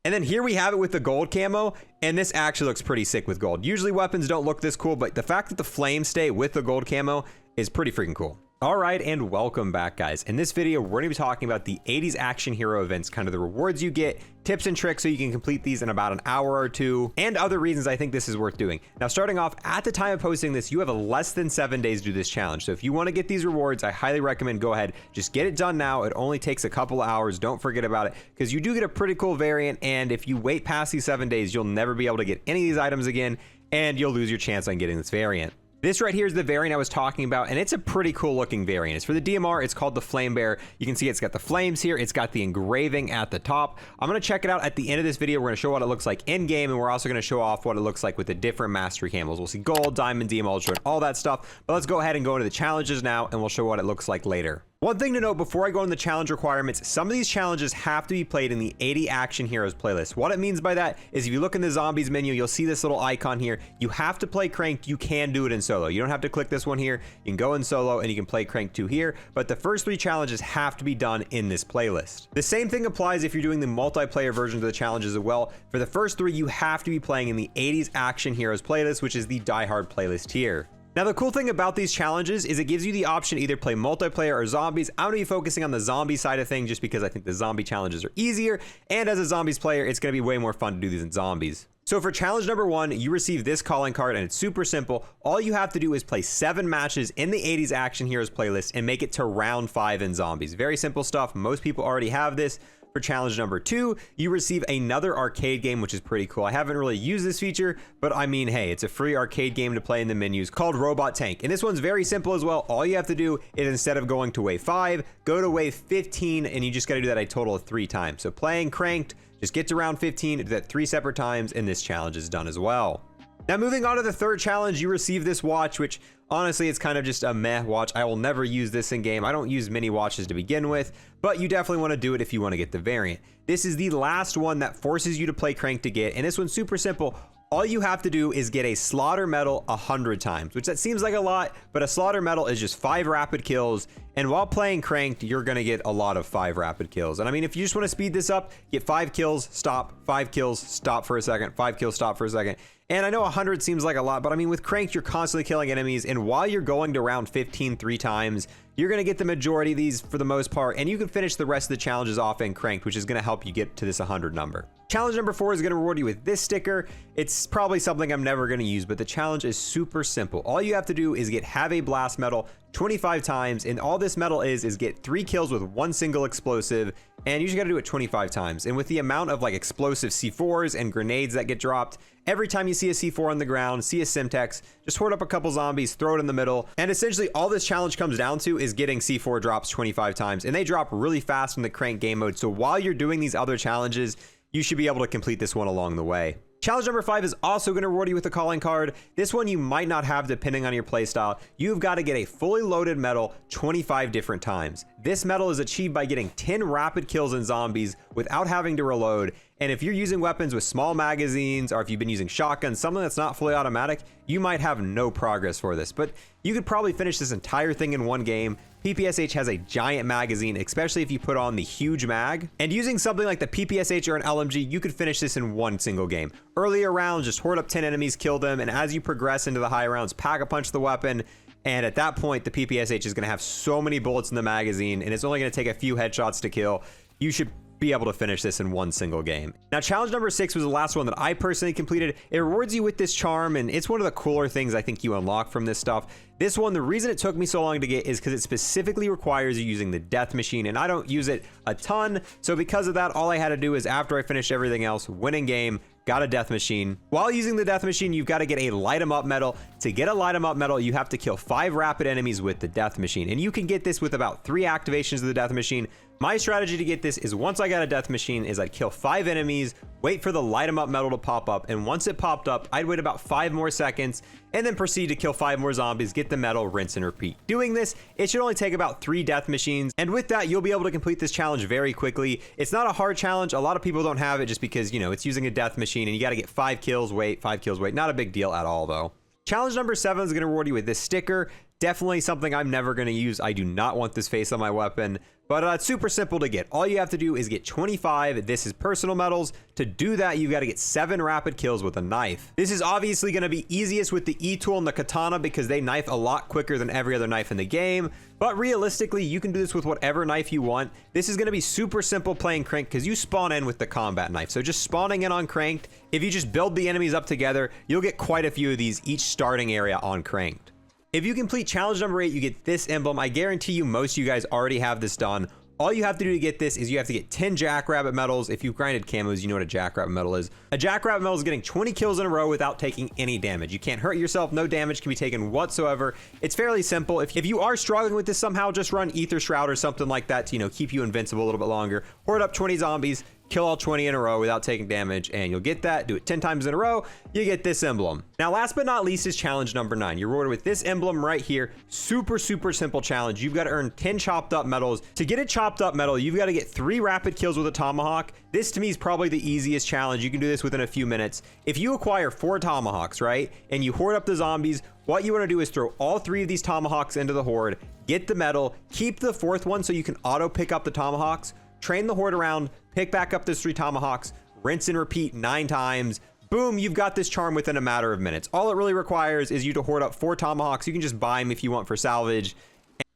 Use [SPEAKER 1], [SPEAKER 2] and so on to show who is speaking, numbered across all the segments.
[SPEAKER 1] And then here we have it with the gold camo, and this actually looks pretty sick with gold. Usually weapons don't look this cool, but the fact that the flames stay with the gold camo is pretty freaking cool. All right, and welcome back, guys. In this video, we're gonna be talking about the 80s action hero events, kind of the rewards you get, tips and tricks so you can complete these in about an hour or two, and other reasons I think this is worth doing. Now, starting off, at the time of posting this, you have less than 7 days to do this challenge. So if you wanna get these rewards, I highly recommend go ahead, just get it done now. It only takes a couple of hours, don't forget about it, because you do get a pretty cool variant, and if you wait past these 7 days, you'll never be able to get any of these items again, and you'll lose your chance on getting this variant. This right here is the variant I was talking about, and it's a pretty cool looking variant. It's for the DMR, it's called the Flame Bear. You can see it's got the flames here, it's got the engraving at the top. I'm gonna check it out at the end of this video. We're gonna show what it looks like in game, and we're also gonna show off what it looks like with the different mastery camos. We'll see gold, diamond, DM ultra, and all that stuff. But let's go ahead and go into the challenges now, and we'll show what it looks like later. One thing to note before I go into the challenge requirements, some of these challenges have to be played in the 80 Action Heroes playlist. What it means by that is if you look in the zombies menu, you'll see this little icon here. You have to play cranked. You can do it in solo. You don't have to click this one here. You can go in solo and you can play cranked 2 here, but the first 3 challenges have to be done in this playlist. The same thing applies if you're doing the multiplayer versions of the challenges as well. For the first 3, you have to be playing in the 80s Action Heroes playlist, which is the Die Hard playlist here. Now, the cool thing about these challenges is it gives you the option to either play multiplayer or zombies. I'm gonna be focusing on the zombie side of things just because I think the zombie challenges are easier, and as a zombies player, it's gonna be way more fun to do these in zombies. So for challenge number 1, you receive this calling card, and it's super simple. All you have to do is play 7 matches in the 80s Action Heroes playlist and make it to round 5 in zombies. Very simple stuff. Most people already have this. For challenge number 2, you receive another arcade game, which is pretty cool. I haven't really used this feature, but I mean, hey, it's a free arcade game to play in the menus called Robot Tank. And this one's very simple as well. All you have to do is instead of going to wave 5, go to wave 15, and you just got to do that a total of 3 times. So playing cranked, just get to round 15, do that 3 separate times, and this challenge is done as well. Now, moving on to the 3rd challenge, you receive this watch, which honestly, it's kind of just a meh watch. I will never use this in game. I don't use mini watches to begin with, but you definitely want to do it if you want to get the variant. This is the last one that forces you to play crank to get, and this one's super simple. All you have to do is get a slaughter medal 100 times, which that seems like a lot, but a slaughter medal is just 5 rapid kills. And while playing cranked, you're going to get a lot of 5 rapid kills. And I mean, if you just want to speed this up, get 5 kills, stop, 5 kills, stop for a second, 5 kills, stop for a second. And I know 100 seems like a lot, but I mean, with cranked, you're constantly killing enemies. And while you're going to round 15 3 times, you're going to get the majority of these for the most part, and you can finish the rest of the challenges off in cranked, which is going to help you get to this 100 number. Challenge number 4 is going to reward you with this sticker. It's probably something I'm never going to use, but the challenge is super simple. All you have to do is have a blast medal 25 times, and all this medal is get 3 kills with 1 single explosive, and you just got to do it 25 times. And with the amount of like explosive C4s and grenades that get dropped, every time you see a C4 on the ground, see a Simtex, just horde up a couple zombies, throw it in the middle, and essentially all this challenge comes down to is getting C4 drops 25 times, and they drop really fast in the crank game mode. So while you're doing these other challenges, you should be able to complete this one along the way. Challenge number 5 is also going to reward you with a calling card. This one you might not have depending on your playstyle. You've got to get a fully loaded medal 25 different times. This medal is achieved by getting 10 rapid kills in zombies without having to reload. And if you're using weapons with small magazines, or if you've been using shotguns, something that's not fully automatic, you might have no progress for this. But you could probably finish this entire thing in one game. PPSH has a giant magazine, especially if you put on the huge mag. And using something like the PPSH or an LMG, you could finish this in one single game. Earlier rounds, just horde up 10 enemies, kill them, and as you progress into the high rounds, pack-a-punch the weapon. And at that point, the PPSH is going to have so many bullets in the magazine, and it's only going to take a few headshots to kill. You should be able to finish this in one single game. Now, challenge number 6 was the last one that I personally completed. It rewards you with this charm, and it's one of the cooler things I think you unlock from this stuff. This one, the reason it took me so long to get is because it specifically requires you using the death machine, and I don't use it a ton. So because of that, all I had to do is after I finished everything else, win in game, got a death machine. While using the death machine, you've got to get a light 'em up medal. To get a light 'em up medal, you have to kill 5 rapid enemies with the death machine, and you can get this with about 3 activations of the death machine. My strategy to get this is once I got a death machine is I'd kill 5 enemies, wait for the light 'em up medal to pop up, and once it popped up, I'd wait about 5 more seconds and then proceed to kill 5 more zombies, get the medal, rinse and repeat. Doing this, it should only take about 3 death machines, and with that, you'll be able to complete this challenge very quickly. It's not a hard challenge. A lot of people don't have it just because, you know, it's using a death machine and you got to get 5 kills, wait, 5 kills, wait. Not a big deal at all, though. Challenge number 7 is going to reward you with this sticker. Definitely something I'm never going to use. I do not want this face on my weapon, but it's super simple to get. All you have to do is get 25. This is personal medals. To do that, you've got to get 7 rapid kills with a knife. This is obviously going to be easiest with the E-tool and the katana because they knife a lot quicker than every other knife in the game. But realistically, you can do this with whatever knife you want. This is going to be super simple playing Cranked because you spawn in with the combat knife. So just spawning in on Cranked, if you just build the enemies up together, you'll get quite a few of these each starting area on Cranked. If you complete challenge number 8, you get this emblem. I guarantee you most of you guys already have this done. All you have to do to get this is you have to get 10 jackrabbit medals. If you've grinded camos, you know what a jackrabbit medal is. A jackrabbit medal is getting 20 kills in a row without taking any damage. You can't hurt yourself. No damage can be taken whatsoever. It's fairly simple. If you are struggling with this somehow, just run Ether Shroud or something like that to, keep you invincible a little bit longer. Hoard up 20 zombies. Kill all 20 in a row without taking damage, and you'll get that. Do it 10 times in a row, you get this emblem. Now, last but not least is challenge number 9. You're rewarded with this emblem right here. Super simple challenge. You've got to earn 10 chopped up medals. To get a chopped up medal, you've got to get 3 rapid kills with a tomahawk. This to me is probably the easiest challenge. You can do this within a few minutes. If you acquire 4 tomahawks, right, and you hoard up the zombies, what you want to do is throw all 3 of these tomahawks into the horde, get the medal, keep the 4th one so you can auto pick up the tomahawks, train the horde around, pick back up those 3 tomahawks, rinse and repeat 9 times. Boom, you've got this charm within a matter of minutes. All it really requires is you to hoard up 4 tomahawks. You can just buy them if you want for salvage.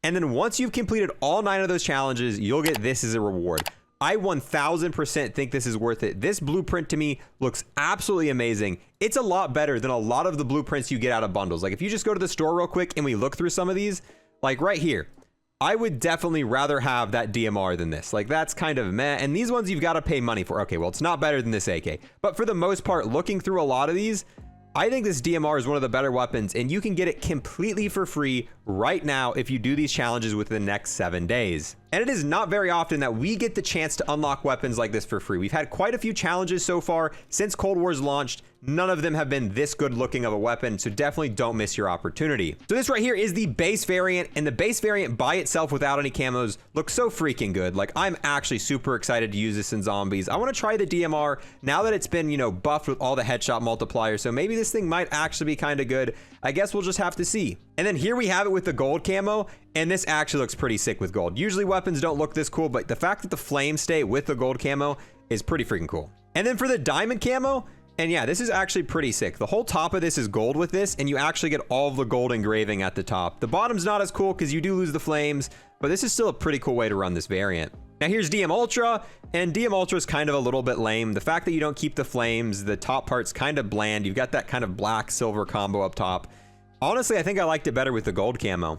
[SPEAKER 1] And then once you've completed all 9 of those challenges, you'll get this as a reward. I 1000% think this is worth it. This blueprint to me looks absolutely amazing. It's a lot better than a lot of the blueprints you get out of bundles. Like if you just go to the store real quick and we look through some of these, like right here, I would definitely rather have that DMR than this. Like that's kind of meh. And these ones you've got to pay money for. Okay, well, it's not better than this AK. But for the most part, looking through a lot of these, I think this DMR is one of the better weapons, and you can get it completely for free right now if you do these challenges within the next 7 days. And it is not very often that we get the chance to unlock weapons like this for free. We've had quite a few challenges so far since Cold War's launched. None of them have been this good looking of a weapon, so definitely don't miss your opportunity. So this right here is the base variant, and the base variant by itself without any camos looks so freaking good. Like I'm actually super excited to use this in zombies. I want to try the DMR now that it's been, buffed with all the headshot multipliers, so maybe this thing might actually be kind of good. I guess we'll just have to see. And then here we have it with the gold camo, and this actually looks pretty sick with gold. Usually weapons don't look this cool, but the fact that the flames stay with the gold camo is pretty freaking cool. And then for the diamond camo, and yeah, this is actually pretty sick. The whole top of this is gold with this, and you actually get all of the gold engraving at the top. The bottom's not as cool because you do lose the flames, but this is still a pretty cool way to run this variant. Now here's DM Ultra, and DM Ultra is kind of a little bit lame. The fact that you don't keep the flames, the top part's kind of bland. You've got that kind of black silver combo up top. Honestly, I think I liked it better with the gold camo.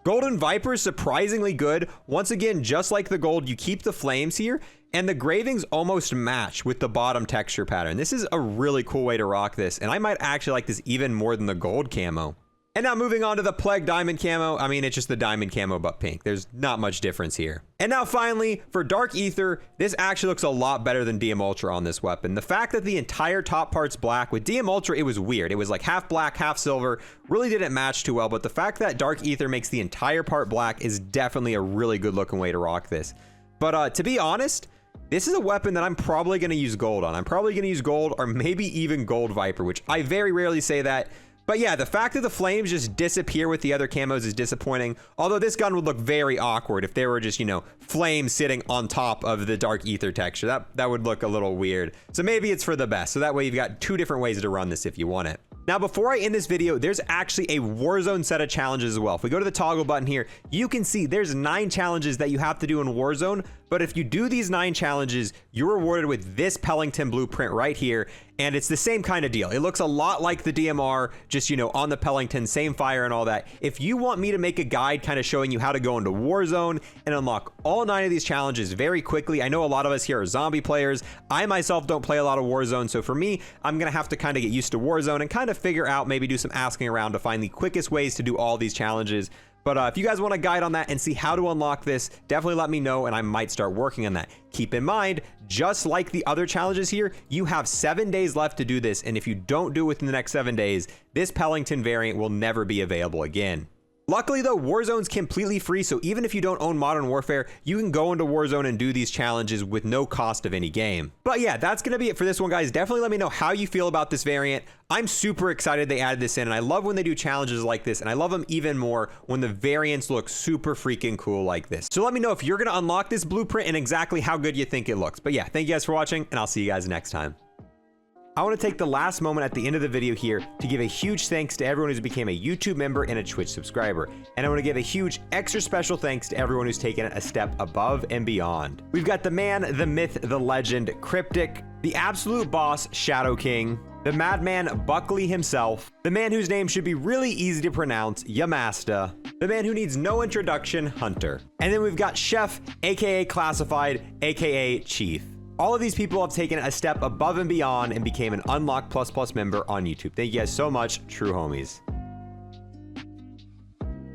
[SPEAKER 1] Golden Viper is surprisingly good. Once again, just like the gold, you keep the flames here, and the gravings almost match with the bottom texture pattern. This is a really cool way to rock this, and I might actually like this even more than the gold camo. And now moving on to the Plague Diamond camo. I mean, it's just the diamond camo but pink. There's not much difference here. And now finally, for Dark Aether, this actually looks a lot better than DM Ultra on this weapon. The fact that the entire top part's black, with DM Ultra, it was weird. It was like half black, half silver, really didn't match too well, but the fact that Dark Aether makes the entire part black is definitely a really good looking way to rock this. But to be honest, this is a weapon that I'm probably going to use gold on. I'm probably going to use gold or maybe even gold Viper, which I very rarely say that. But yeah, the fact that the flames just disappear with the other camos is disappointing. Although this gun would look very awkward if there were just, flames sitting on top of the Dark Aether texture. That would look a little weird. So maybe it's for the best. So that way you've got 2 different ways to run this if you want it. Now, before I end this video, there's actually a Warzone set of challenges as well. If we go to the toggle button here, you can see there's 9 challenges that you have to do in Warzone. But if you do these 9 challenges, you're rewarded with this Pellington blueprint right here. And it's the same kind of deal. It looks a lot like the DMR, just, on the Pellington, same fire and all that. If you want me to make a guide kind of showing you how to go into Warzone and unlock all 9 of these challenges very quickly, I know a lot of us here are zombie players. I myself don't play a lot of Warzone. So for me, I'm going to have to kind of get used to Warzone and kind of figure out, maybe do some asking around to find the quickest ways to do all these challenges. But if you guys want a guide on that and see how to unlock this, definitely let me know and I might start working on that. Keep in mind, just like the other challenges here, you have 7 days left to do this. And if you don't do it within the next 7 days, this Pellington variant will never be available again. Luckily though, Warzone's completely free, so even if you don't own Modern Warfare, you can go into Warzone and do these challenges with no cost of any game. But yeah, that's gonna be it for this one, guys. Definitely let me know how you feel about this variant. I'm super excited they added this in, and I love when they do challenges like this, and I love them even more when the variants look super freaking cool like this. So let me know if you're gonna unlock this blueprint and exactly how good you think it looks. But yeah, thank you guys for watching, and I'll see you guys next time. I want to take the last moment at the end of the video here to give a huge thanks to everyone who's became a YouTube member and a Twitch subscriber. And I want to give a huge extra special thanks to everyone who's taken it a step above and beyond. We've got the man, the myth, the legend, Cryptic, the absolute boss, Shadow King, the madman, Buckley himself, the man whose name should be really easy to pronounce, Yamasta, the man who needs no introduction, Hunter. And then we've got Chef, aka Classified, aka Chief. All of these people have taken a step above and beyond and became an Unlock++ member on YouTube. Thank you guys so much, true homies.